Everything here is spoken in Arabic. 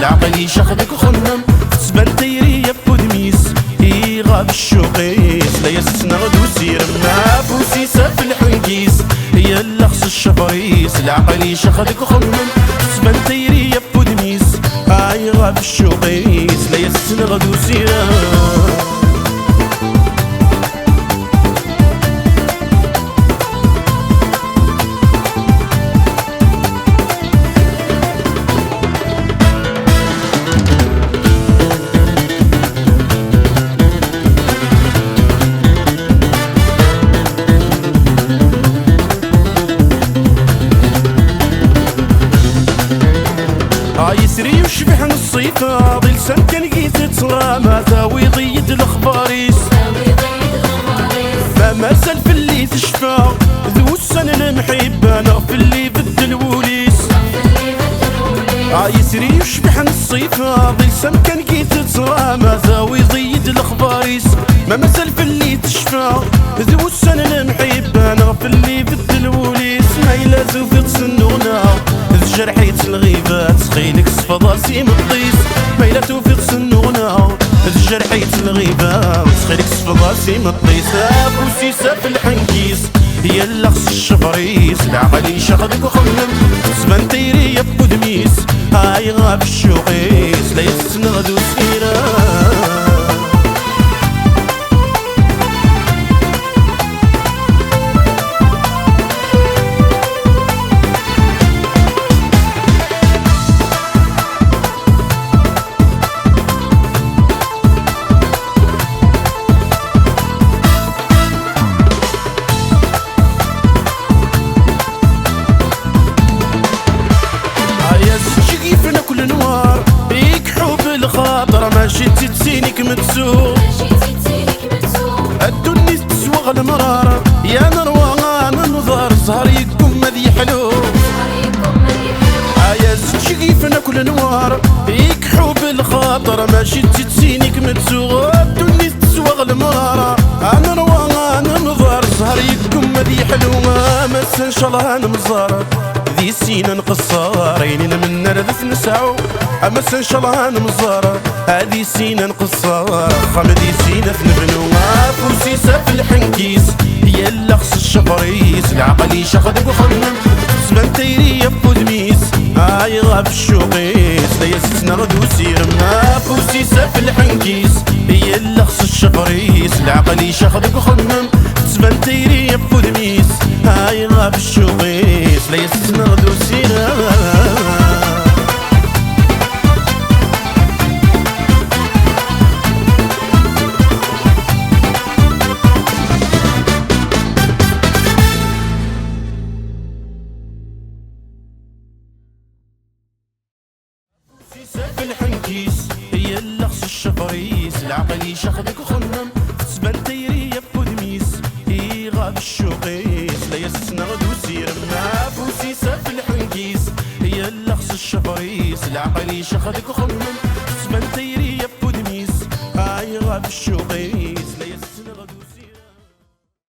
العقل يشخدك وخمم تبان تيرية بودميس غاب الشوقيس لا يسنا غدو سير مع بوسيسة في الحنكيس هي اللخص الشفريس العقل يشخدك وخمم تبان تيرية بودميس غاب الشوقيس لا يسنا غدو سير يسري وشبح من الصيفة ضي لسان كان قيتت ما ثاوي ضيد الخباريس ما مازال في اللي تشفى ذو السنة المحبة انا في اللي بدل وليس يسري وشبح من الصيفة ضي لسان كان قيتت ما ثاوي ضيد الخباريس ما مازال في اللي تشفى ذو السنة المحبة انا في اللي بدل وليس ما يلازم في تصنونا جرحيت الغيبات خيلك صفى راسي مطيس ميلا توفيق سنونا جرحيت الغيبات خيلك صفى راسي مطيس بوسيسة في الحنكيس هي اللخص الشفريس العقل يشغلك وخمم زمان تيري يبو دميس غاب الشوقيس لا يسنا غدو سيرا ماشي تتسينك متسوق الدنيا تسوغ المرارة يا نروان النظر زهر يكم مذي حلو يا زتشقي في ناكل نوار يكحو بالخاطر ماشي تتسينك متسوق الدنيا تسوغ المرارة انا نروان النظر زهر يكم مذي حلو ما ان شاء الله نمزار ذي سينا نقصارين من نردث نسعو اما ان شاء الله نمزار هذي سينا نقصار خمدي سينا نبنو بوسيسة في الحنكيس هي اللخص الشفريس العقل يشخدك وخمم زمان تيري يبو دميس غاب الشوقيس لا يسنا غدو سير بوسيسة في الحنكيس هي اللخص الشفريس العقل يشخدك وخمم زمان تيري يبو دميس غاب الشوقيس لا يسنا غدو سير في الحنكيس هي اللخص الشفريس العقل يشخدك وخمم تبان تيري يبو دميس غاب الشوقيس لا يسنا غدو سير بوسيسة في الحنكيس هي اللخص الشفريس العقل يشخدك وخمم تبان تيري يبو دميس غاب الشوقيس